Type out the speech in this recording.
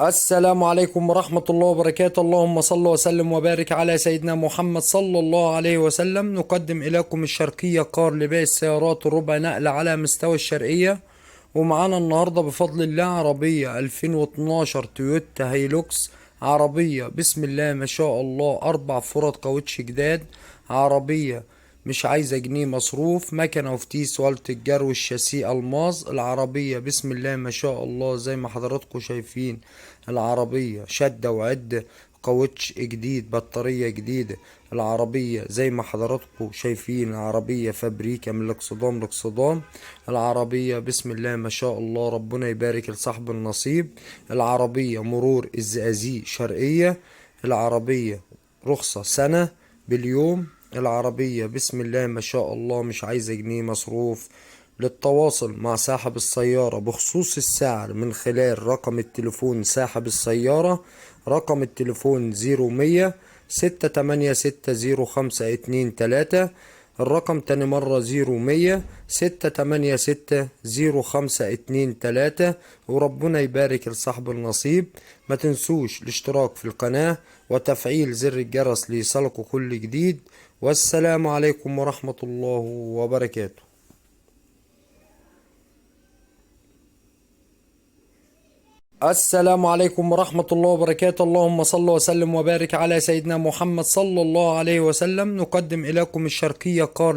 السلام عليكم ورحمة الله وبركاته. اللهم صل وسلم وبارك على سيدنا محمد صلى الله عليه وسلم. نقدم إليكم الشرقية كار لبيع السيارات الربع نقل على مستوى الشرقية. ومعانا النهاردة بفضل الله عربية 2012 تويوتا هيلوكس. عربية بسم الله ما شاء الله، 4 فرد كاوتش جداد. عربية مش عايزة جنيه مصروف، مكنة وفتيس والة الجرو، الشاسيه ألماظ. العربية بسم الله ما شاء الله زي ما حضراتكم شايفين. العربية شدة وعدة، كاوتش جديد، بطارية جديدة. العربية زي ما حضراتكم شايفين، العربية فابريكا من الاكسدام لاكسدام. العربية بسم الله ما شاء الله، ربنا يبارك لصاحب النصيب. العربية مرور الزقازيق شرقية. العربية رخصة سنة باليوم. العربية بسم الله ما شاء الله مش عايزة جنيه مصروف. للتواصل مع صاحب السيارة بخصوص السعر من خلال رقم التليفون صاحب السيارة. رقم التليفون 0100 686 0523. الرقم تاني مرة 0100 686 0523. وربنا يبارك لصاحب النصيب. ما تنسوش الاشتراك في القناة وتفعيل زر الجرس ليصلكوا كل جديد. والسلام عليكم ورحمة الله وبركاته. السلام عليكم ورحمة الله وبركاته. اللهم صل وسلم وبارك على سيدنا محمد صلى الله عليه وسلم. نقدم إليكم الشرقية كار